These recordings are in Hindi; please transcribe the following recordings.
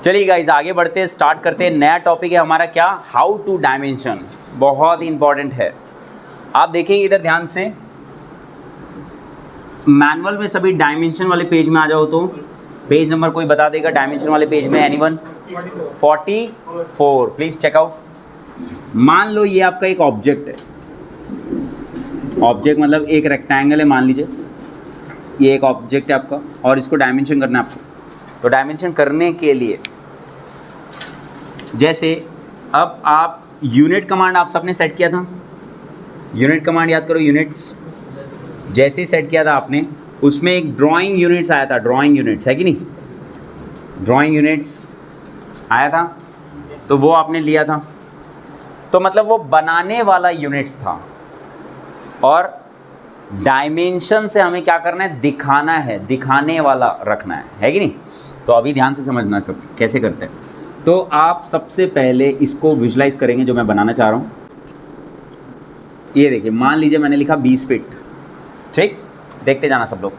चलिए गाइज आगे बढ़ते हैं, स्टार्ट करते हैं। नया टॉपिक है हमारा क्या, हाउ टू डायमेंशन। बहुत ही इंपॉर्टेंट है। आप देखेंगे इधर ध्यान से, मैनुअल में सभी डायमेंशन वाले पेज में आ जाओ तो पेज नंबर कोई बता देगा डायमेंशन वाले पेज में, एनीवन? 44 please check out. मान लो ये आपका एक ऑब्जेक्ट है, ऑब्जेक्ट मतलब एक रेक्टेंगल है, मान लीजिए ये एक ऑब्जेक्ट है आपका और इसको डायमेंशन करना है आपको। तो डायमेंशन करने के लिए जैसे अब आप यूनिट कमांड आप सबने सेट किया था, यूनिट कमांड याद करो, यूनिट्स जैसे ही सेट किया था आपने, उसमें एक ड्राइंग यूनिट्स आया था, ड्राइंग यूनिट्स है कि नहीं, ड्राइंग यूनिट्स आया था, तो वो आपने लिया था, तो मतलब वो बनाने वाला यूनिट्स था। और डायमेंशन से हमें क्या करना है, दिखाना है, दिखाने वाला रखना है कि नहीं। तो अभी ध्यान से समझना कैसे करते हैं। तो आप सबसे पहले इसको विजुलाइज करेंगे जो मैं बनाना चाह रहा हूँ। ये देखिए, मान लीजिए मैंने लिखा 20 फीट, ठीक, देखते जाना सब लोग,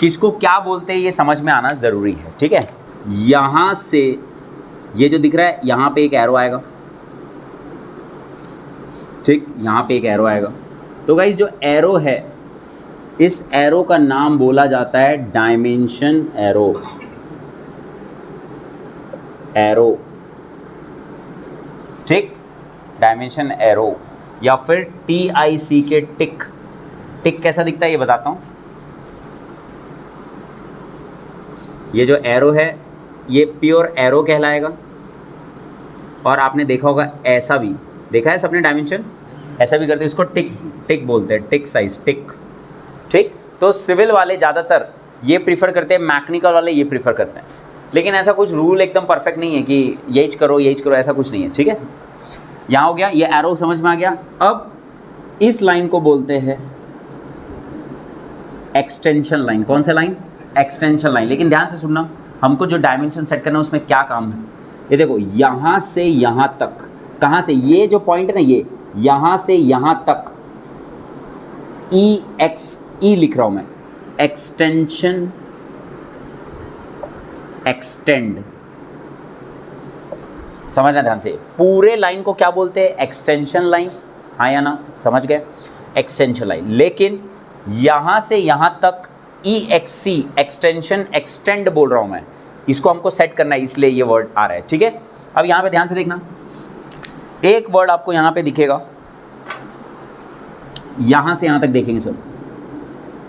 किसको क्या बोलते हैं ये समझ में आना ज़रूरी है, ठीक है। यहाँ से ये जो दिख रहा है, यहाँ पे एक एरो आएगा, ठीक, यहाँ पे एक एरो आएगा। तो गाइस जो एरो है, इस एरो का नाम बोला जाता है डायमेंशन एरो, एरो, ठीक, डायमेंशन एरो, या फिर TICK टिक। टिक कैसा दिखता है ये बताता हूँ। ये जो एरो है ये प्योर एरो कहलाएगा। और आपने देखा होगा ऐसा भी देखा है सबने, डायमेंशन ऐसा भी करते हैं, इसको टिक टिक बोलते हैं, टिक साइज, टिक, ठीक। तो सिविल वाले ज़्यादातर ये प्रीफर करते हैं, मैकेनिकल वाले ये प्रीफर करते हैं, लेकिन ऐसा कुछ रूल एकदम परफेक्ट नहीं है कि यही करो ऐसा कुछ नहीं है, ठीक है। यहाँ हो गया, ये एरो समझ में आ गया। अब इस लाइन को बोलते हैं एक्सटेंशन लाइन। कौन सा लाइन, एक्सटेंशन लाइन। लेकिन ध्यान से सुनना, हमको जो डायमेंशन सेट करना है उसमें क्या काम है। ये देखो, यहाँ से यहाँ तक, कहाँ से, ये जो पॉइंट है ना, ये यहाँ से यहाँ तक E लिख रहा हूँ मैं, एक्सटेंशन, एक्सटेंड, समझना ध्यान से। पूरे लाइन को क्या बोलते हैं, एक्सटेंशन लाइन, हाँ या ना, समझ गए, एक्सटेंशन लाइन। लेकिन यहाँ से यहाँ तक EXC, एक्सटेंशन, एक्सटेंड बोल रहा हूँ मैं, इसको हमको सेट करना है, इसलिए ये वर्ड आ रहा है, ठीक है। अब यहाँ पे ध्यान से देखना, एक वर्ड आपको यहाँ पे दिखेगा, यहाँ से यहाँ तक देखेंगे सब,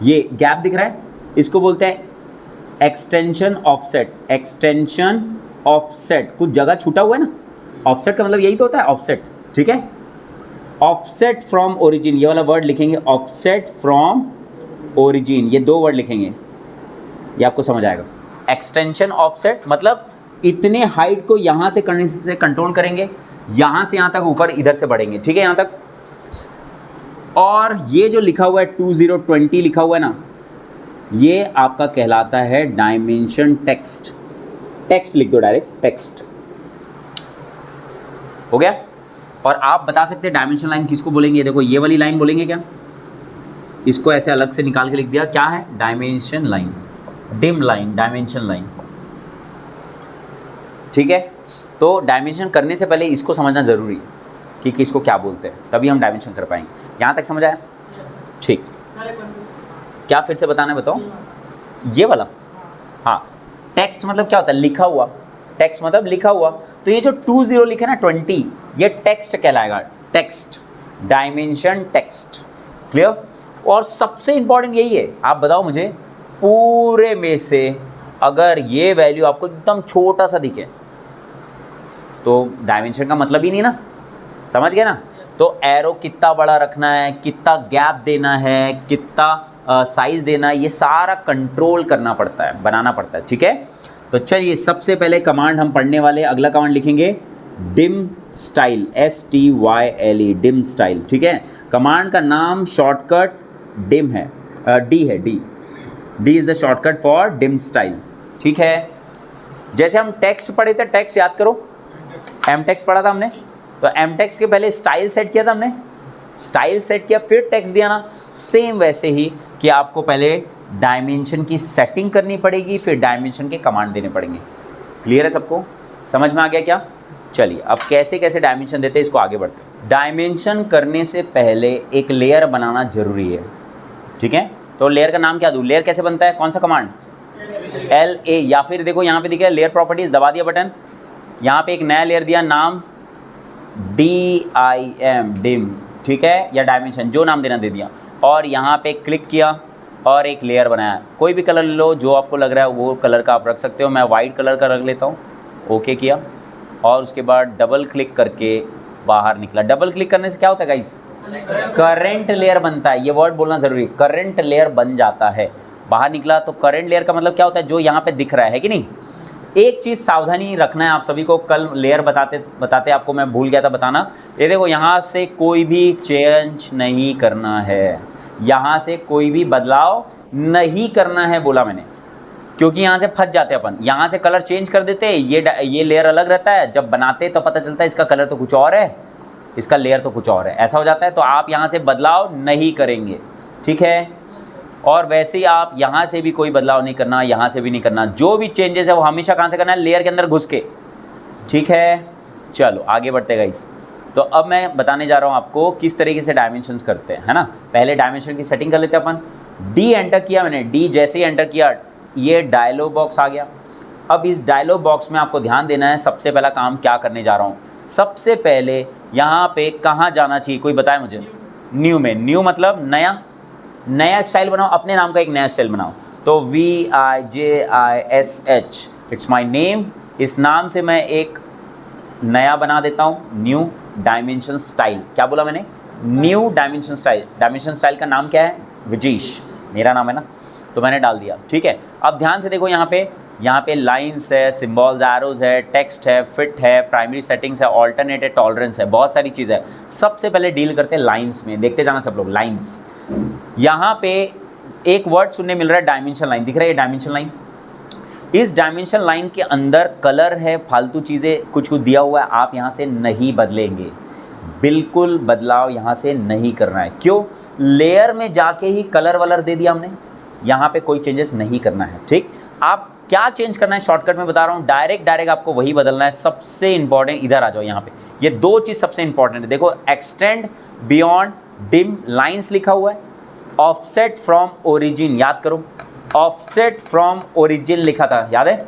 ये गैप दिख रहा है, इसको बोलते हैं एक्सटेंशन ऑफसेट, एक्सटेंशन ऑफसेट। कुछ जगह छूटा हुआ है ना, ऑफसेट का मतलब यही तो होता है, ऑफसेट, ठीक है। ऑफसेट फ्रॉम ओरिजिन, ये वाला वर्ड लिखेंगे, ऑफसेट फ्रॉम ओरिजिन, ये दो वर्ड लिखेंगे, ये आपको समझ आएगा। एक्सटेंशन ऑफसेट मतलब इतने हाइट को यहाँ से करने से कंट्रोल करेंगे, यहाँ से यहाँ तक ऊपर इधर से बढ़ेंगे, ठीक है, यहाँ तक। और ये जो लिखा हुआ है 2020 लिखा हुआ है ना, ये आपका कहलाता है डायमेंशन टेक्स्ट। टेक्स्ट लिख दो डायरेक्ट, टेक्स्ट हो गया। और आप बता सकते हैं डायमेंशन लाइन किसको बोलेंगे। देखो ये वाली लाइन बोलेंगे क्या, इसको ऐसे अलग से निकाल के लिख दिया, क्या है, dimension line, dim line, dimension line, ठीक है। तो डायमेंशन करने से पहले इसको समझना ज़रूरी कि किसको क्या बोलते हैं, तभी हम डायमेंशन कर पाएंगे। यहाँ तक समझ आया, ठीक। क्या फिर से बताना है, बताओ। ये वाला, हाँ, टेक्स्ट मतलब क्या होता है, लिखा हुआ, टेक्स्ट मतलब लिखा हुआ। तो ये जो 20 लिखे ना, 20, ये टेक्स्ट कहलाएगा, टेक्स्ट, डायमेंशन टेक्स्ट, क्लियर। और सबसे इंपॉर्टेंट यही है, आप बताओ मुझे, पूरे में से अगर ये वैल्यू आपको एकदम छोटा सा दिखे तो डायमेंशन का मतलब ही नहीं ना, समझ गए ना। तो एरो कितना बड़ा रखना है, कितना गैप देना है, कितना साइज देना है, ये सारा कंट्रोल करना पड़ता है, बनाना पड़ता है, ठीक है। तो चलिए सबसे पहले कमांड हम पढ़ने वाले, अगला कमांड लिखेंगे dim style, STYLE, dim style, ठीक है। कमांड का नाम शॉर्टकट डिम है, डी है, D is the shortcut for dim style, ठीक है। जैसे हम टेक्स्ट पढ़े थे, टेक्स्ट याद करो, एम टेक्स्ट पढ़ा था हमने, तो एम टेक्स्ट के पहले स्टाइल सेट किया था हमने, स्टाइल सेट किया फिर टेक्स्ट दिया ना। सेम वैसे ही कि आपको पहले डायमेंशन की सेटिंग करनी पड़ेगी, फिर डायमेंशन के कमांड देने पड़ेंगे। क्लियर है सबको? समझ में आ गया क्या? चलिए अब कैसे कैसे डायमेंशन देते हैं इसको आगे बढ़ते हैं। डायमेंशन करने से पहले एक लेयर बनाना जरूरी है, ठीक है? तो लेयर का नाम क्या दूँ? लेयर कैसे बनता है, कौन सा कमांड? LA, या फिर देखो यहाँ पे दिख रहा है लेयर प्रॉपर्टीज, दबा दिया बटन, यहाँ पे एक नया लेयर दिया, नाम DIM, डिम, ठीक है, या डायमेंशन, जो नाम देना दे दिया, और यहाँ पे क्लिक किया और एक लेयर बनाया। कोई भी कलर ले लो जो आपको लग रहा है वो कलर का आप रख सकते हो। मैं वाइट कलर का रख लेता हूँ। ओके किया और उसके बाद डबल क्लिक करके बाहर निकला। डबल क्लिक करने से क्या होता है गाइस? करंट लेयर बनता है। ये वर्ड बोलना जरूरी है, करंट लेयर बन जाता है। बाहर निकला तो करंट लेयर का मतलब क्या होता है? जो यहाँ पे दिख रहा है कि नहीं। एक चीज़ सावधानी रखना है आप सभी को, कल लेयर बताते आपको मैं भूल गया था बताना। ये देखो यहाँ से कोई भी चेंज नहीं करना है, यहाँ से कोई भी बदलाव नहीं करना है बोला मैंने, क्योंकि यहाँ से फंस जाते हैं अपन। यहाँ से कलर चेंज कर देते हैं, ये लेयर अलग रहता है, जब बनाते तो पता चलता है इसका कलर तो कुछ और है, इसका लेयर तो कुछ और है, ऐसा हो जाता है। तो आप यहाँ से बदलाव नहीं करेंगे, ठीक है? और वैसे ही आप यहाँ से भी कोई बदलाव नहीं करना, यहाँ से भी नहीं करना। जो भी चेंजेस है वो हमेशा कहाँ से करना है? लेयर के अंदर घुस के, ठीक है? चलो आगे बढ़ते गाइस। तो अब मैं बताने जा रहा हूँ आपको किस तरीके से डायमेंशंस करते हैं, है ना। पहले डायमेंशन की सेटिंग कर लेते हैं अपन। डी एंटर किया मैंने, डी जैसे ही एंटर किया ये डायलॉग बॉक्स आ गया। अब इस डायलॉग बॉक्स में आपको ध्यान देना है, सबसे पहला काम क्या करने जा रहा हूँ। सबसे पहले यहाँ पे कहाँ जाना चाहिए, कोई बताए मुझे? न्यू में। न्यू मतलब नया, नया स्टाइल बनाओ, अपने नाम का एक नया स्टाइल बनाओ। तो VIJISH, इट्स माई नेम, इस नाम से मैं एक नया बना देता हूँ, न्यू डायमेंशन स्टाइल। क्या बोला मैंने? New dimension style. Dimension style का नाम क्या है? विजीश, मेरा नाम है ना, तो मैंने डाल दिया, ठीक है। अब ध्यान से देखो, यहाँ पे लाइन्स है, सिम्बॉल्स, एरोज है, टेक्स्ट है, फिट है, प्राइमरी सेटिंग्स है, ऑल्टरनेट है, टॉलरेंस है, बहुत सारी चीज़ है। सबसे पहले डील करते हैं लाइन्स में, देखते जाना सब लोग। लाइन्स, यहाँ पे एक वर्ड सुनने मिल रहा है डायमेंशन लाइन, दिख रहा है ये डायमेंशन लाइन। इस डायमेंशन लाइन के अंदर कलर है, फालतू चीज़ें कुछ दिया हुआ है, आप यहाँ से नहीं बदलेंगे, बिल्कुल बदलाव यहाँ से नहीं करना है। क्यों? लेयर में जाके ही कलर वलर दे दिया हमने, यहाँ पे कोई चेंजेस नहीं करना है, ठीक। आप क्या चेंज करना है शॉर्टकट में बता रहा हूँ, डायरेक्ट आपको वही बदलना है। सबसे इंपॉर्टेंट इधर आ जाओ, यहाँ पे ये दो चीज़ सबसे इंपॉर्टेंट है। देखो, एक्सटेंड बियॉन्ड डिम लाइन्स लिखा हुआ है, ऑफसेट फ्रॉम ओरिजिन, याद करो, ऑफसेट फ्रॉम ओरिजिन लिखा था, याद है?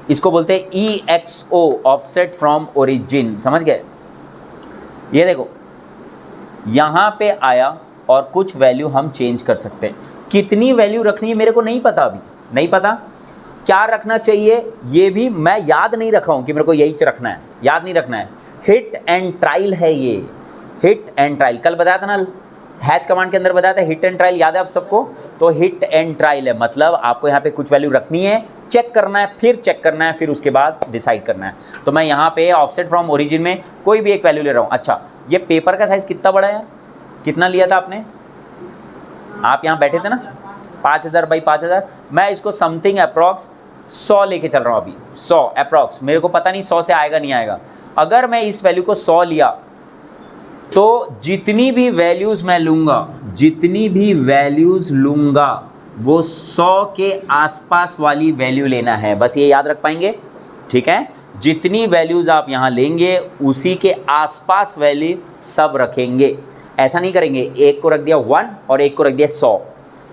इसको बोलते हैं EXO, ऑफसेट फ्रॉम ओरिजिन, समझ गए? ये देखो यहाँ पे आया और कुछ वैल्यू हम चेंज कर सकते हैं। कितनी वैल्यू रखनी है मेरे को नहीं पता, अभी नहीं पता क्या रखना चाहिए, ये भी मैं याद नहीं रखा हूँ कि मेरे को यही रखना है, याद नहीं रखना है। हिट एंड ट्रायल है ये, हिट एंड ट्रायल, कल बताया था ना, हैच कमांड के अंदर बताया था हिट एंड ट्रायल, याद है आप सबको? तो हिट एंड ट्रायल है, मतलब आपको यहाँ पे कुछ वैल्यू रखनी है, चेक करना है, फिर चेक करना है, फिर उसके बाद डिसाइड करना है। तो मैं यहाँ पे ऑफसेट फ्रॉम ओरिजिन में कोई भी एक वैल्यू ले रहा हूँ। अच्छा, ये पेपर का साइज़ कितना बड़ा है, कितना लिया था आपने? आप यहाँ बैठे थे ना, 5000 बाई 5000। मैं इसको समथिंग अप्रॉक्स 100 लेके चल रहा हूँ अभी, 100 अप्रॉक्स। मेरे को पता नहीं 100 से आएगा नहीं आएगा। अगर मैं इस वैल्यू को 100 लिया तो जितनी भी वैल्यूज़ मैं लूँगा, जितनी भी वैल्यूज़ लूँगा वो 100 के आसपास वाली वैल्यू लेना है, बस ये याद रख पाएंगे, ठीक है? जितनी वैल्यूज़ आप यहाँ लेंगे उसी के आसपास वैल्यू सब रखेंगे। ऐसा नहीं करेंगे एक को रख दिया 1 और एक को रख दिया 100,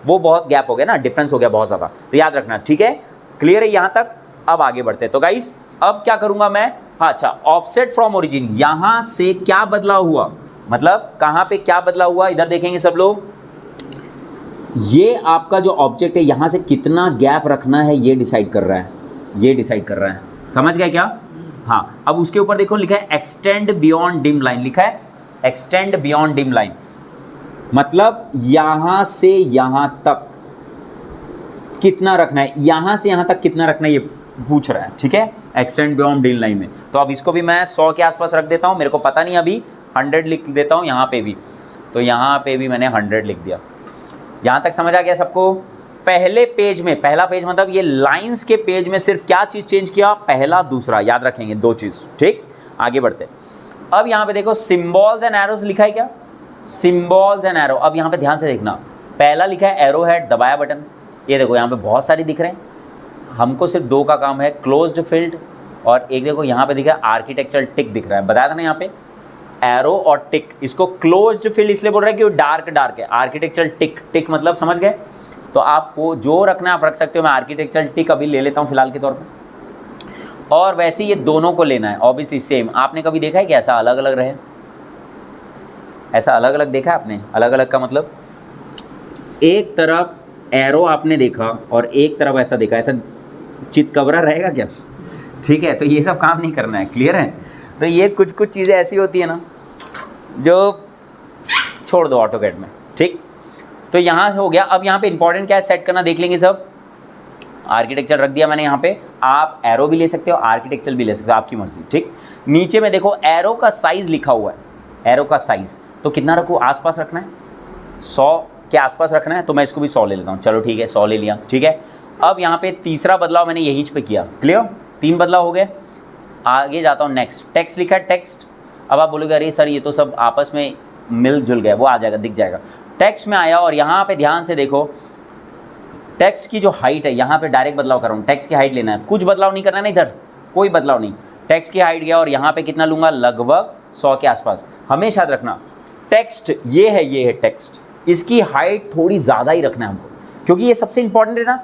वो बहुत गैप हो गया ना, डिफरेंस हो गया बहुत ज़्यादा। तो याद रखना, ठीक है? क्लियर है यहाँ तक? अब आगे बढ़ते हैं। तो गाइस अब क्या करूँगा मैं, हाँ अच्छा, ऑफसेट फ्रॉम ओरिजिन, यहाँ से क्या बदलाव हुआ, मतलब कहाँ पे क्या बदलाव हुआ, इधर देखेंगे सब लोग। ये आपका जो ऑब्जेक्ट है यहाँ से कितना गैप रखना है ये डिसाइड कर रहा है, ये डिसाइड कर रहा है, समझ गए क्या? हाँ, अब उसके ऊपर देखो लिखा है एक्सटेंड बियॉन्ड डिम लाइन, लिखा है एक्सटेंड बियॉन्ड डिम लाइन, मतलब यहाँ से यहाँ तक कितना रखना है, यहाँ से यहाँ तक कितना रखना है ये पूछ रहा है, ठीक है? एक्सटेंड बियॉन्ड डिम लाइन में। तो अब इसको भी मैं 100 के आसपास रख देता हूँ, मेरे को पता नहीं, अभी 100 लिख देता हूँ यहाँ पे भी, तो यहाँ पे भी मैंने 100 लिख दिया। यहाँ तक समझ आ गया सबको? पहले पेज में, पहला पेज मतलब ये लाइंस के पेज में सिर्फ क्या चीज़ चेंज किया, पहला दूसरा, याद रखेंगे, दो चीज़, ठीक? आगे बढ़ते। अब यहाँ पे देखो सिम्बॉल्स एंड एरोज लिखा है क्या, सिम्बॉल्स एंड एरो। अब यहाँ पे ध्यान से देखना, पहला लिखा है एरो हेड, दबाया बटन, ये देखो यहाँ पे बहुत सारी दिख रहे हैं, हमको सिर्फ दो का काम है, क्लोज्ड फील्ड और एक देखो यहाँ पे दिख रहा है आर्किटेक्चरल टिक दिख रहा है, बताया था ना यहाँ पे एरो और टिक, इसको क्लोज्ड फील्ड इसलिए बोल रहा है कि वो डार्क डार्क है। आर्किटेक्चरल टिक, टिक मतलब समझ गए। तो आपको जो रखना है आप रख सकते हो, मैं आर्किटेक्चरल टिक अभी ले लेता हूँ फिलहाल के तौर पर। और वैसे ये दोनों को लेना है ऑब्वियसली सेम। आपने कभी देखा है कि ऐसा अलग अलग रहे, ऐसा अलग अलग देखा है आपने? अलग अलग का मतलब एक तरफ एरो आपने देखा और एक तरफ ऐसा देखा, ऐसा चितकबरा रहेगा क्या? ठीक है, तो ये सब काम नहीं करना है, क्लियर है? तो ये कुछ कुछ चीज़ें ऐसी होती है ना जो छोड़ दो ऑटोकैड में, ठीक। तो यहाँ से हो गया। अब यहाँ पे इंपॉर्टेंट क्या है सेट करना, देख लेंगे सब। आर्किटेक्चर रख दिया मैंने यहाँ पे, आप एरो भी ले सकते हो, आर्किटेक्चर भी ले सकते हो, आपकी मर्जी, ठीक। नीचे में देखो एरो का साइज लिखा हुआ है, एरो का साइज तो कितना रखूँ? आसपास रखना है, 100 के आसपास रखना है, तो मैं इसको भी 100 ले लेता हूँ। चलो ठीक है, 100 ले लिया, ठीक है। अब यहाँ पे तीसरा बदलाव मैंने यहीं पे किया, क्लियर? 3 बदलाव हो गए। आगे जाता हूँ नेक्स्ट, टेक्स्ट लिखा है, टेक्स्ट। अब आप बोलोगे अरे सर ये तो सब आपस में मिलजुल गया, वो आ जाएगा, दिख जाएगा। टेक्स्ट में आया और यहाँ पे ध्यान से देखो टेक्स्ट की जो हाइट है, यहाँ पे डायरेक्ट बदलाव कर रहा हूँ, टेक्स्ट की हाइट लेना है, कुछ बदलाव नहीं करना है ना, इधर कोई बदलाव नहीं। टेक्स्ट की हाइट गया और यहाँ पे कितना लूँगा? लगभग 100 के आसपास। हमेशा याद रखना टेक्स्ट ये है टेक्स्ट, इसकी हाइट थोड़ी ज़्यादा ही रखना है हमको, क्योंकि ये सबसे इंपॉर्टेंट है ना।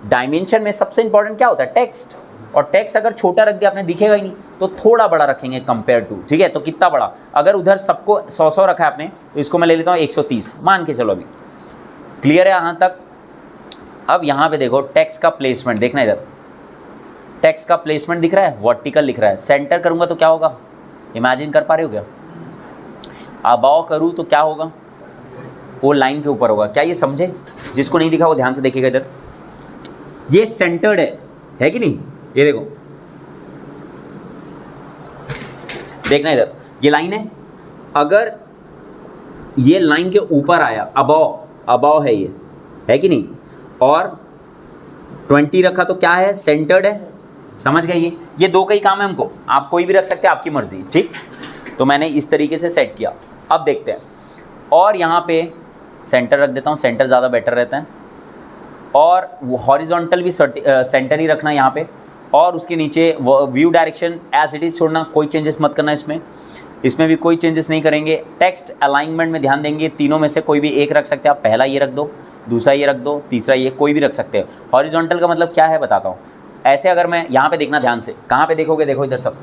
डायमेंशन में सबसे इंपॉर्टेंट क्या होता है? टेक्स्ट। और टेक्स्ट अगर छोटा रख दिया आपने दिखेगा ही नहीं, तो थोड़ा बड़ा रखेंगे कंपेयर टू, ठीक है। तो कितना बड़ा? अगर उधर सबको 100 रखा है आपने, तो इसको मैं ले लेता हूँ 130 मान के चलो, अभी क्लियर है यहाँ तक। अब यहाँ पे देखो टेक्स्ट का प्लेसमेंट देखना, इधर टेक्स्ट का प्लेसमेंट दिख रहा है, वर्टिकल लिख रहा है। सेंटर करूँगा तो क्या होगा? इमेजिन कर पा रहे हो क्या? अबाव करूँ तो क्या होगा? वो लाइन के ऊपर होगा। क्या ये समझे? जिसको नहीं दिखा वो ध्यान से देखिएगा इधर, ये सेंटर्ड है कि नहीं? ये देखो, देखना इधर, ये लाइन है। अगर ये लाइन के ऊपर आया, अबाव है ये, है कि नहीं? और 20 रखा तो क्या है? सेंटर्ड है। समझ गए? ये दो का ही काम है हमको, आप कोई भी रख सकते हैं, आपकी मर्जी, ठीक। तो मैंने इस तरीके से सेट किया। अब देखते हैं, और यहाँ पे सेंटर रख देता हूँ, सेंटर ज़्यादा बेटर रहता है। और वो हॉरिजॉन्टल भी सेंटर ही रखना यहाँ पे, और उसके नीचे view direction as it is छोड़ना, कोई चेंजेस मत करना इसमें भी कोई चेंजेस नहीं करेंगे। टेक्स्ट अलाइनमेंट में ध्यान देंगे, तीनों में से कोई भी एक रख सकते हैं आप। पहला ये रख दो, दूसरा ये रख दो, तीसरा ये, कोई भी रख सकते हैं। हॉरिजॉन्टल का मतलब क्या है बताता हूँ। ऐसे अगर मैं यहाँ पे देखना ध्यान से, कहाँ पे देखोगे? देखो इधर सब,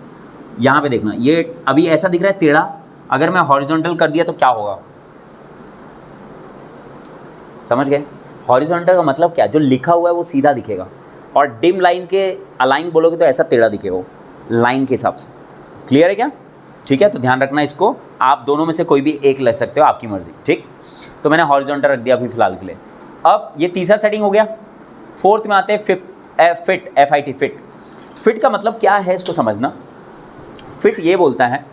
यहाँ पे देखना, ये अभी ऐसा दिख रहा है टेढ़ा, अगर मैं हॉरिजॉन्टल कर दिया तो क्या होगा? समझ गए? हॉरिजॉन्टल का मतलब क्या? जो लिखा हुआ है वो सीधा दिखेगा, और डिम लाइन के अलाइन बोलोगे तो ऐसा टेढ़ा दिखेगा लाइन के हिसाब से। क्लियर है क्या? ठीक है, तो ध्यान रखना इसको। आप दोनों में से कोई भी एक ले सकते हो, आपकी मर्जी, ठीक। तो मैंने हॉरिजॉन्टल रख दिया अभी फिलहाल के लिए। अब ये तीसरा सेटिंग हो गया। फोर्थ में आते हैं फिट, FIT, फिट। फिट का मतलब क्या है इसको समझना। फिट ये बोलता है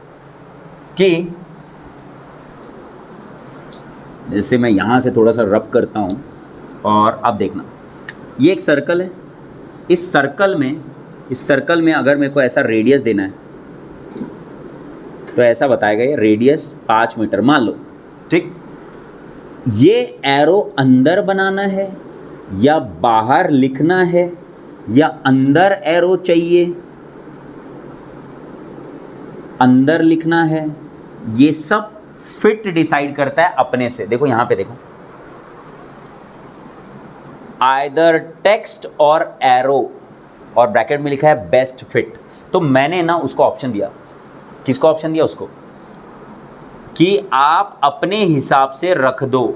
कि जैसे मैं यहाँ से थोड़ा सा रब करता हूँ, और अब देखना, ये एक सर्कल है। इस सर्कल में अगर मेरे को ऐसा रेडियस देना है तो ऐसा बताएगा ये रेडियस 5 मीटर मान लो, ठीक। ये एरो अंदर बनाना है या बाहर लिखना है या अंदर एरो चाहिए, अंदर लिखना है, ये सब फिट डिसाइड करता है अपने से। देखो यहाँ पे देखो, आइदर टेक्स्ट और एरो, और ब्रैकेट में लिखा है बेस्ट फिट। तो मैंने ना उसको ऑप्शन दिया, किसको ऑप्शन दिया? उसको, कि आप अपने हिसाब से रख दो।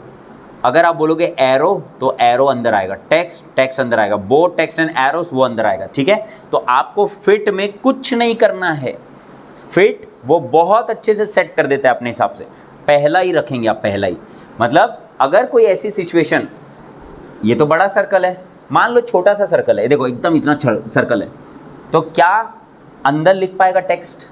अगर आप बोलोगे एरो तो एरो अंदर आएगा, टेक्स्ट अंदर आएगा, बोथ टेक्स्ट एंड एरोस वो अंदर आएगा, ठीक है। तो आपको फिट में कुछ नहीं करना है, फिट वो बहुत अच्छे से सेट कर देता है अपने हिसाब से। पहला ही रखेंगे आप, पहला ही, मतलब अगर कोई ऐसी सिचुएशन, ये तो बड़ा सर्कल है, मान लो छोटा सा सर्कल है, देखो एकदम इतना सर्कल है, तो क्या अंदर लिख पाएगा टेक्स्ट?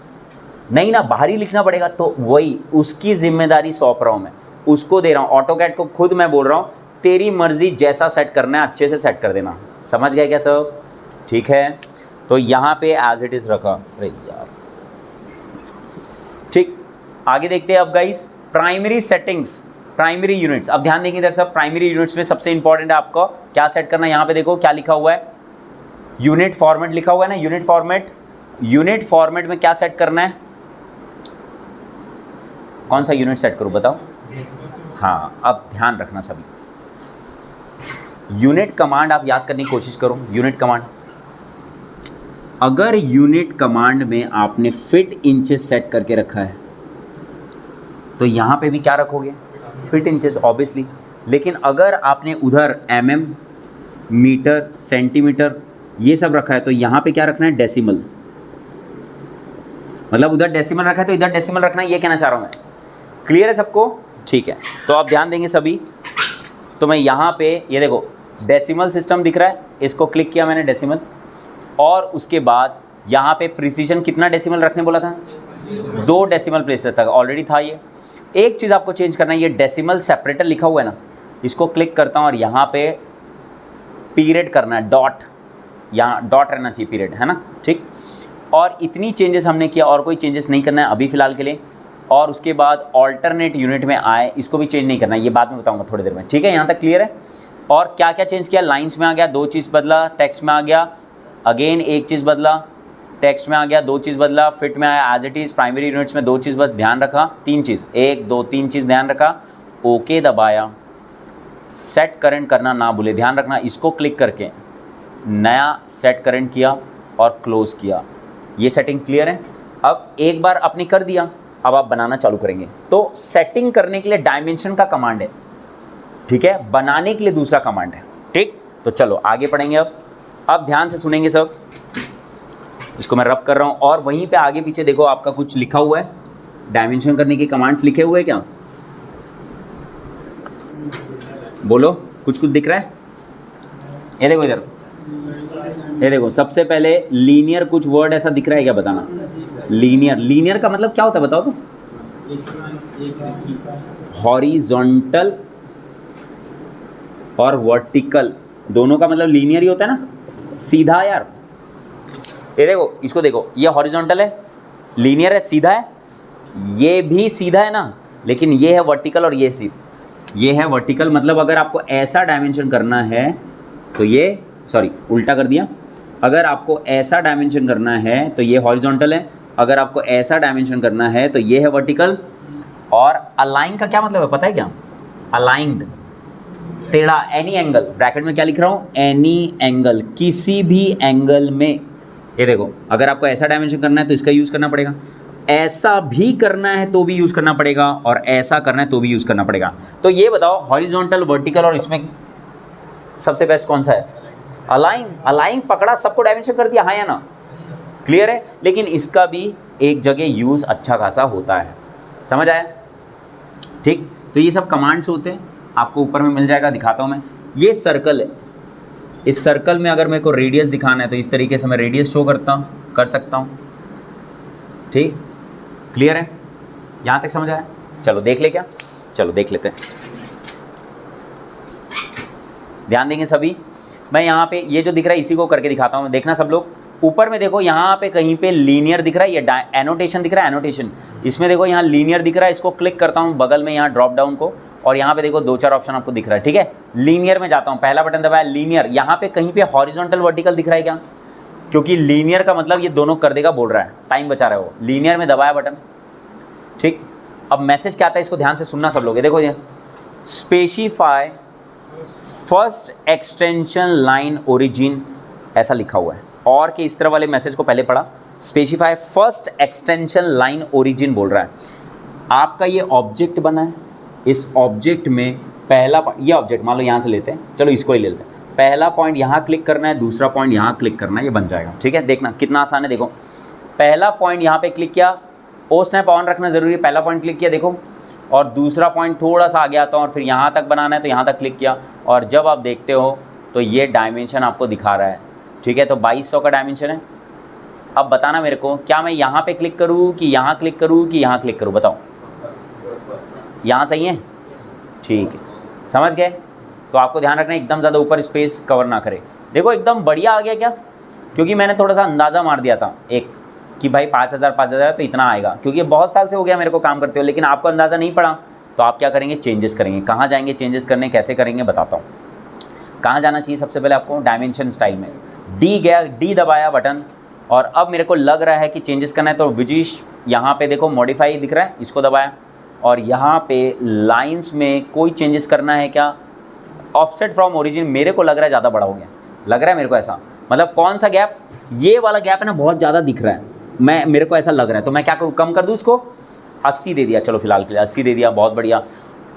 नहीं ना, बाहर ही लिखना पड़ेगा। तो वही उसकी जिम्मेदारी सौंप रहा हूँ मैं, उसको दे रहा हूँ। ऑटोकैड को खुद मैं बोल रहा हूँ तेरी मर्जी, जैसा सेट करना है अच्छे से सेट कर देना। समझ गए क्या सब? ठीक है, तो यहाँ पे एज इट इज़ रखा। अरे यार, ठीक, आगे देखते हैं अब guys, primary settings, primary units. अब ध्यान देंगे इधर सब, प्राइमरी यूनिट्स में सबसे इंपॉर्टेंट है आपको क्या सेट करना है। यहाँ पे देखो क्या लिखा हुआ है, यूनिट फॉर्मेट लिखा हुआ है ना, यूनिट फॉर्मेट। यूनिट फॉर्मेट में क्या सेट करना है, कौन सा यूनिट सेट करूं बताओ। हाँ, अब ध्यान रखना सभी, यूनिट कमांड आप याद करने की कोशिश करो। यूनिट कमांड, अगर यूनिट कमांड में आपने फिट इंचेस सेट करके रखा है तो यहाँ पे भी क्या रखोगे, फिट इंचेस ऑब्वियसली। लेकिन अगर आपने उधर mm, मीटर, सेंटीमीटर ये सब रखा है तो यहाँ पे क्या रखना है, डेसिमल। मतलब उधर डेसिमल रखा है तो इधर डेसिमल रखना है, ये कहना चाह रहा हूँ मैं। क्लियर है सबको? ठीक है, तो आप ध्यान देंगे सभी। तो मैं यहाँ पे ये देखो डेसिमल सिस्टम दिख रहा है, इसको क्लिक किया मैंने डेसिमल, और उसके बाद यहाँ पे प्रिसीजन कितना डेसिमल रखने बोला था, 2 डेसिमल प्लेसेस तक ऑलरेडी था। ये एक चीज़ आपको चेंज करना है, ये डेसिमल सेपरेटर लिखा हुआ है ना, इसको क्लिक करता हूँ और यहाँ पे पीरियड करना है, डॉट, यहाँ डॉट रहना चाहिए, पीरियड है ना, ठीक। और इतनी चेंजेस हमने किया, और कोई चेंजेस नहीं करना है अभी फ़िलहाल के लिए। और उसके बाद ऑल्टरनेट यूनिट में आए, इसको भी चेंज नहीं करना है, ये बाद में बताऊँगा थोड़ी देर में, ठीक है। यहाँ तक क्लियर है? और क्या क्या चेंज किया, लाइन्स में आ गया 2 चीज़ बदला, टेक्स्ट में आ गया अगेन 1 चीज़ बदला, टेक्स्ट में आ गया 2 चीज़ बदला, फिट में आया as it is, primary units में 2 चीज़ बस ध्यान रखा, 3 चीज़, 1 2 3 चीज़ ध्यान रखा, ओके दबाया, सेट करंट करना ना भूले, ध्यान रखना। इसको क्लिक करके नया सेट करंट किया और क्लोज किया, ये सेटिंग क्लियर है। अब एक बार आपने कर दिया, अब आप बनाना चालू करेंगे। तो सेटिंग करने के लिए डायमेंशन का कमांड है, ठीक है, बनाने के लिए दूसरा कमांड है, ठीक। तो चलो आगे पढ़ेंगे। अब ध्यान से सुनेंगे सब, इसको मैं रब कर रहा हूँ, और वहीं पे आगे पीछे देखो आपका कुछ लिखा हुआ है, डायमेंशन करने के कमांड्स लिखे हुए हैं क्या, बोलो, कुछ कुछ दिख रहा है? ये देखो इधर, ये देखो सबसे पहले लीनियर, कुछ वर्ड ऐसा दिख रहा है क्या, बताना। लीनियर, लीनियर का मतलब क्या होता है बताओ तो। हॉरिजॉन्टल और वर्टिकल दोनों का मतलब लीनियर ही होता है ना, सीधा यार। ये देखो, इसको देखो, ये हॉरिजॉन्टल है, लीनियर है, सीधा है, ये भी सीधा है ना, लेकिन ये है वर्टिकल और ये सीधा। ये है वर्टिकल, मतलब अगर आपको ऐसा डायमेंशन करना है तो ये, सॉरी उल्टा कर दिया, अगर आपको ऐसा डायमेंशन करना है तो ये हॉरिजॉन्टल है, अगर आपको ऐसा डायमेंशन करना है तो ये है वर्टिकल। और अलाइन का क्या मतलब है पता है क्या, अलाइंड, टेढ़ा, एनी एंगल, ब्रैकेट में क्या लिख रहा हूँ, एनी एंगल, किसी भी एंगल में। ये देखो, अगर आपको ऐसा डायमेंशन करना है तो इसका यूज़ करना पड़ेगा, ऐसा भी करना है तो भी यूज़ करना पड़ेगा, और ऐसा करना है तो भी यूज़ करना पड़ेगा। तो ये बताओ हॉरिजॉन्टल, वर्टिकल, और इसमें सबसे बेस्ट कौन सा है, अलाइन। अलाइन पकड़ा, सबको डायमेंशन कर दिया, हाँ या ना, क्लियर है। लेकिन इसका भी एक जगह यूज़ अच्छा खासा होता है, समझ आया, ठीक। तो ये सब कमांड्स होते हैं, आपको ऊपर में मिल जाएगा, दिखाता हूँ मैं। ये सर्कल है, इस सर्कल में अगर मेरे को रेडियस दिखाना है तो इस तरीके से मैं रेडियस शो कर सकता हूँ, ठीक, क्लियर है, यहाँ तक समझ आया। चलो देख ले, क्या, चलो देख लेते हैं, ध्यान देंगे सभी। मैं यहाँ पे ये जो दिख रहा है इसी को करके दिखाता हूँ, देखना सब लोग। ऊपर में देखो, यहाँ पे कहीं पे लीनियर दिख रहा है, ये एनोटेशन दिख रहा है, एनोटेशन, इसमें देखो यहाँ लीनियर दिख रहा है, इसको क्लिक करता हूँ बगल में यहाँ ड्रॉप डाउन को, और यहाँ पे देखो 2-4 ऑप्शन आपको दिख रहा है, ठीक है। लीनियर में जाता हूँ, पहला बटन दबाया, लीनियर, यहाँ पे कहीं पे हॉरिजॉन्टल, वर्टिकल दिख रहा है क्या, क्योंकि लीनियर का मतलब ये दोनों कर देगा बोल रहा है, टाइम बचा रहा है वो, लीनियर में दबाया बटन, ठीक। अब मैसेज क्या आता है, इसको ध्यान से सुनना सब लोग। ये देखो, ये specify first extension line origin ऐसा लिखा हुआ है, और कि इस तरह वाले मैसेज को पहले पढ़ा, specify first extension line origin बोल रहा है। आपका ये ऑब्जेक्ट बना है, इस ऑब्जेक्ट में पहला ये ऑब्जेक्ट मान लो यहाँ से लेते हैं, चलो इसको ही ले लेते हैं, पहला पॉइंट यहाँ क्लिक करना है, दूसरा पॉइंट यहाँ क्लिक करना है, ये बन जाएगा, ठीक है। देखना कितना आसान है, देखो पहला पॉइंट यहाँ पे क्लिक किया, ओ स्नैप ऑन रखना जरूरी है, पहला पॉइंट क्लिक किया देखो, और दूसरा पॉइंट थोड़ा सा आगे आता हूँ और फिर यहाँ तक बनाना है तो यहाँ तक क्लिक किया, और जब आप देखते हो तो ये डायमेंशन आपको दिखा रहा है, ठीक है। तो 2200 का डायमेंशन है। अब बताना मेरे को, क्या मैं यहाँ पे क्लिक करूँ कि यहाँ क्लिक करूँ कि यहाँ क्लिक करूँ, बताओ, यहाँ सही है, ठीक है, समझ गए। तो आपको ध्यान रखना है एकदम ज़्यादा ऊपर स्पेस कवर ना करे। देखो एकदम बढ़िया आ गया क्या, क्योंकि मैंने थोड़ा सा अंदाज़ा मार दिया था एक कि भाई 5000 तो इतना आएगा, क्योंकि बहुत साल से हो गया मेरे को काम करते हो, लेकिन आपको अंदाज़ा नहीं पड़ा, तो आप क्या करेंगे, चेंजेस करेंगे। कहाँ जाएंगे चेंजेस करने, कैसे करेंगे बताता हूँ। कहाँ जाना चाहिए सबसे पहले आपको, डायमेंशन स्टाइल में डी गया, डी दबाया बटन, और अब मेरे को लग रहा है कि चेंजेस करना है, तो विजिश यहाँ पे देखो मॉडिफाई दिख रहा है, इसको दबाया, और यहाँ पे लाइंस में कोई चेंजेस करना है क्या? ऑफसेट फ्रॉम ओरिजिन मेरे को लग रहा है ज़्यादा बड़ा हो गया, लग रहा है मेरे को ऐसा, मतलब कौन सा गैप, ये वाला गैप है ना बहुत ज़्यादा दिख रहा है, मेरे को ऐसा लग रहा है, तो मैं क्या करूँ, कम कर दूँ इसको, 80 दे दिया, चलो फिलहाल के लिए 80 दे दिया, बहुत बढ़िया।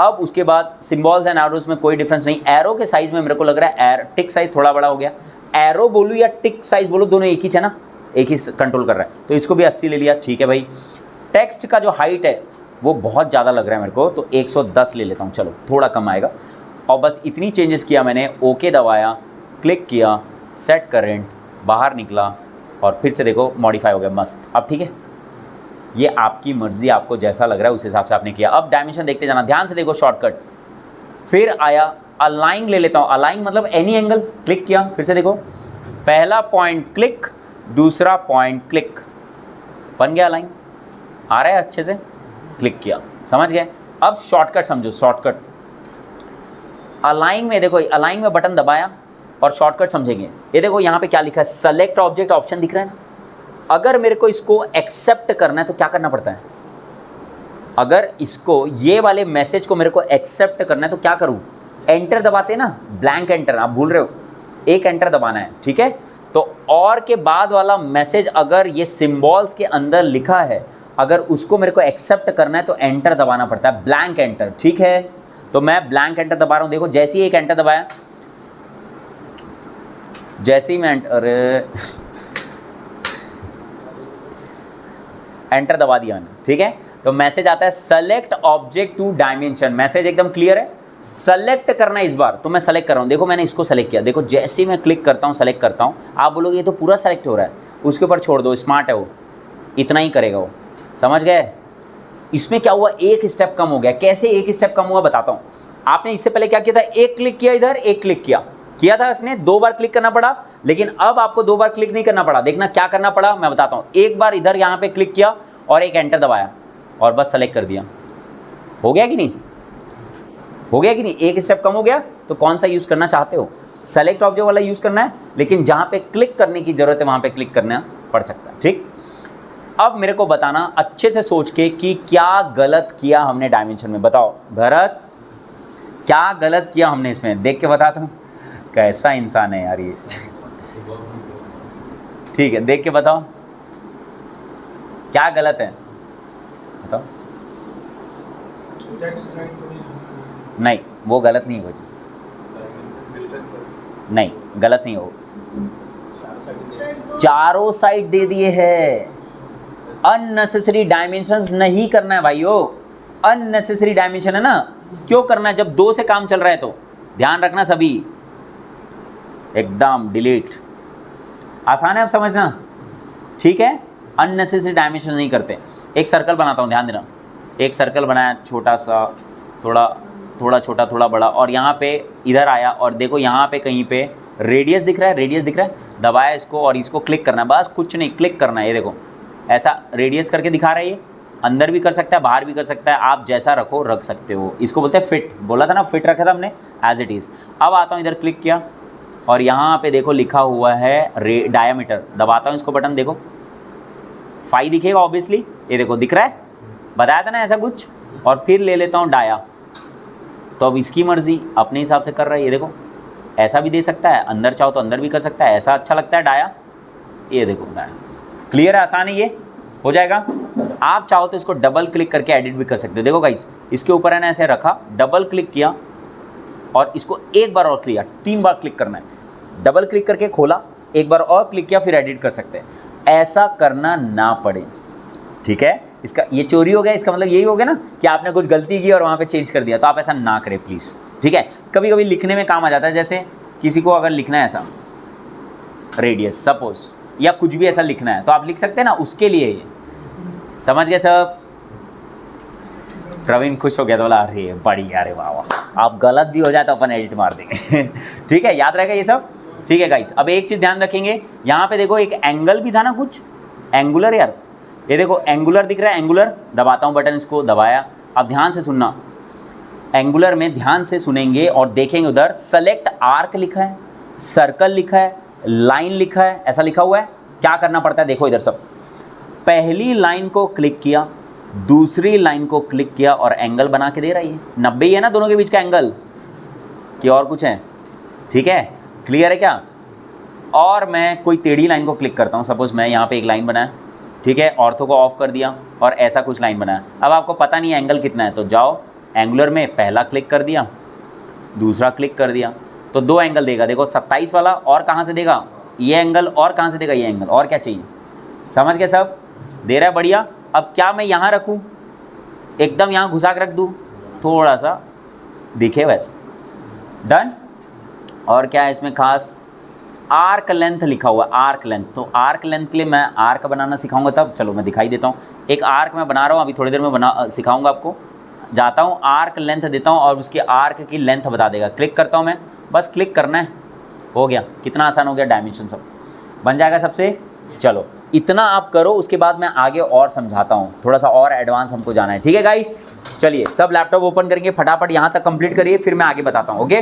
अब उसके बाद सिम्बॉल्स एंड एरोज में कोई डिफरेंस नहीं, एरो के साइज में मेरे को लग रहा है टिक साइज थोड़ा बड़ा हो गया, एरो बोलूँ या टिक साइज बोलूँ दोनों एक ही है ना, एक ही कंट्रोल कर रहा है, तो इसको भी 80 ले लिया, ठीक है भाई। टेक्स्ट का जो हाइट है वो बहुत ज़्यादा लग रहा है मेरे को, तो 110 ले लेता हूँ, चलो थोड़ा कम आएगा, और बस इतनी चेंजेस किया मैंने, ओके दबाया, क्लिक किया, सेट करेंट, बाहर निकला, और फिर से देखो मॉडिफाई हो गया, मस्त। अब ठीक है, ये आपकी मर्जी, आपको जैसा लग रहा है उस हिसाब से आपने किया। अब डायमेंशन देखते जाना, ध्यान से देखो शॉर्टकट, फिर आया अलाइन ले लेता हूँ, अलाइन मतलब एनी एंगल, क्लिक किया, फिर से देखो पहला पॉइंट क्लिक, दूसरा पॉइंट क्लिक, बन गया अलाइन, आ रहा है अच्छे से, क्लिक किया, समझ गए। अब शॉर्टकट समझो, शॉर्टकट अलाइन में देखो, अलाइन में बटन दबाया और शॉर्टकट समझेंगे, ये देखो यहाँ पे क्या लिखा है, सेलेक्ट ऑब्जेक्ट ऑप्शन दिख रहा है ना, अगर मेरे को इसको एक्सेप्ट करना है तो क्या करना पड़ता है, अगर इसको ये वाले मैसेज को मेरे को एक्सेप्ट करना है तो क्या करूँ, एंटर दबाते हैं ना, ब्लैंक एंटर, आप भूल रहे हो, एक एंटर दबाना है, ठीक है। तो और के बाद वाला मैसेज अगर ये सिंबल्स के अंदर लिखा है, अगर उसको मेरे को एक्सेप्ट करना है तो एंटर दबाना पड़ता है, ब्लैंक एंटर, ठीक है। तो मैं ब्लैंक एंटर दबा रहा हूँ, देखो जैसे ही एक एंटर दबाया, जैसे ही मैं एंटर दबा दिया मैंने, ठीक है, तो मैसेज आता है select object to dimension, message एकदम क्लियर है, सेलेक्ट करना है इस बार, तो मैं सेलेक्ट कर रहा हूँ, देखो मैंने इसको सेलेक्ट किया, देखो जैसे ही मैं क्लिक करता हूँ, सेलेक्ट करता हूँ, आप बोलोगे ये तो पूरा सेलेक्ट हो रहा है, उसके ऊपर छोड़ दो, स्मार्ट है वो, इतना ही करेगा वो, समझ गए। इसमें क्या हुआ, एक स्टेप कम हो गया, कैसे एक स्टेप कम हुआ बताता हूँ। आपने इससे पहले क्या किया था, एक क्लिक किया इधर, एक क्लिक किया था इसने, 2 बार क्लिक करना पड़ा, लेकिन अब आपको 2 बार क्लिक नहीं करना पड़ा, देखना क्या करना पड़ा मैं बताता हूँ। एक बार इधर यहाँ पे क्लिक किया और एक एंटर दबाया और बस सेलेक्ट कर दिया, हो गया कि नहीं, हो गया कि नहीं, एक स्टेप कम हो गया। तो कौन सा यूज़ करना चाहते हो, सेलेक्ट ऑब्जेक्ट वाला यूज़ करना है, लेकिन जहाँ पे क्लिक करने की ज़रूरत है वहाँ पे क्लिक करना पड़ सकता है, ठीक। अब मेरे को बताना अच्छे से सोच के कि क्या गलत किया हमने डायमेंशन में, बताओ भरत क्या गलत किया हमने इसमें, देख के बताता हूँ कैसा इंसान है यार ये, ठीक है, देख के बताओ क्या गलत है, बताओ। नहीं वो गलत नहीं हो, नहीं गलत नहीं हो, चारों साइड दे दिए हैं, अननेसेसरी डायमेंशंस नहीं करना है भाइयों, अननेसेसरी डायमेंशन है ना, क्यों करना है, जब 2 से काम चल रहा है तो ध्यान रखना सभी, एकदम डिलीट, आसान है अब समझना, ठीक है। अननेसेसरी डायमेंशन नहीं करते। एक सर्कल बनाता हूँ, ध्यान देना, एक सर्कल बनाया छोटा सा, थोड़ा छोटा थोड़ा बड़ा, और यहाँ पे इधर आया और देखो यहाँ पे कहीं पे रेडियस दिख रहा है, रेडियस दिख रहा है, दबाया इसको और इसको क्लिक करना है, बस कुछ नहीं, क्लिक करना है, ये देखो ऐसा रेडियस करके दिखा रहा है, ये अंदर भी कर सकता है बाहर भी कर सकता है, आप जैसा रखो रख सकते हो, इसको बोलते हैं फिट, बोला था ना फिट रखा था हमने, एज इट इज़। अब आता हूँ इधर, क्लिक किया और यहाँ पे देखो लिखा हुआ है डायामीटर, दबाता हूँ इसको बटन, देखो 5 दिखेगा ऑब्वियसली, ये देखो दिख रहा है, बताया था ना ऐसा कुछ, और फिर ले लेता हूँ डाया, तो अब इसकी मर्ज़ी अपने हिसाब से कर रहा है, ये देखो ऐसा भी दे सकता है, अंदर चाहो तो अंदर भी कर सकता है, ऐसा अच्छा लगता है डाया, ये देखो डाया, क्लियर है, आसान है, ये हो जाएगा। आप चाहो तो इसको डबल क्लिक करके एडिट भी कर सकते हो, देखो गाइस इसके ऊपर है ना ऐसे रखा, डबल क्लिक किया और इसको एक बार और किया, 3 बार क्लिक करना है, डबल क्लिक करके खोला, एक बार और क्लिक किया, फिर एडिट कर सकते हैं, ऐसा करना ना पड़े, ठीक है। इसका ये चोरी हो गया, इसका मतलब यही हो गया ना कि आपने कुछ गलती की और वहाँ पे चेंज कर दिया, तो आप ऐसा ना करें प्लीज़, ठीक है। कभी कभी लिखने में काम आ जाता है, जैसे किसी को अगर लिखना है ऐसा रेडियस सपोज, या कुछ भी ऐसा लिखना है तो आप लिख सकते हैं ना, उसके लिए ये, समझ गए सब। प्रवीण खुश हो गया तो बोला अरे बढ़िया, अरे वाह वाह, आप गलत भी हो जाए तो अपन एडिट मार देंगे ठीक है, याद रहेगा ये सब, ठीक है गाइस। अब एक चीज़ ध्यान रखेंगे, यहाँ पे देखो एक एंगल भी था ना, कुछ एंगुलर, यार ये देखो एंगुलर दिख रहा है, एंगुलर, दबाता हूँ बटन, इसको दबाया, अब ध्यान से सुनना, एंगुलर में ध्यान से सुनेंगे और देखेंगे, उधर सेलेक्ट आर्क लिखा है, सर्कल लिखा है, लाइन लिखा है, ऐसा लिखा हुआ है, क्या करना पड़ता है देखो इधर सब, पहली लाइन को क्लिक किया, दूसरी लाइन को क्लिक किया और एंगल बना के दे रही है 90 ही है ना दोनों के बीच का एंगल, कि और कुछ है? ठीक है, क्लियर है क्या? और मैं कोई टेढ़ी लाइन को क्लिक करता हूँ, सपोज मैं यहाँ पे एक लाइन बनाया, ठीक है, ऑर्थो को ऑफ कर दिया और ऐसा कुछ लाइन बनाया। अब आपको पता नहीं एंगल कितना है, तो जाओ एंगुलर में, पहला क्लिक कर दिया, दूसरा क्लिक कर दिया, तो 2 एंगल देगा। देखो 27 वाला, और कहाँ से देगा? ये एंगल, और कहाँ से देगा? ये एंगल। और क्या चाहिए? समझ गए सब? दे रहा है, बढ़िया। अब क्या मैं यहाँ रखूँ, एकदम यहाँ घुसा के रख दूँ, थोड़ा सा दिखे वैसे, डन। और क्या है इसमें खास? आर्क लेंथ लिखा हुआ, आर्क लेंथ। तो आर्क लेंथ के लिए मैं आर्क बनाना सिखाऊंगा तब, चलो मैं दिखाई देता हूँ। एक आर्क मैं बना रहा हूँ, अभी थोड़ी देर में सिखाऊंगा आपको। जाता हूँ, आर्क लेंथ देता हूँ और उसकी आर्क की लेंथ बता देगा। क्लिक करता हूँ मैं, बस क्लिक करना है, हो गया। कितना आसान हो गया, डायमेंशन सब बन जाएगा सबसे। चलो इतना आप करो, उसके बाद मैं आगे और समझाता हूँ, थोड़ा सा और एडवांस हमको जाना है। ठीक है गाइस, चलिए सब लैपटॉप ओपन करके फटाफट यहाँ तक कंप्लीट करिए, फिर मैं आगे बताता हूँ। ओके।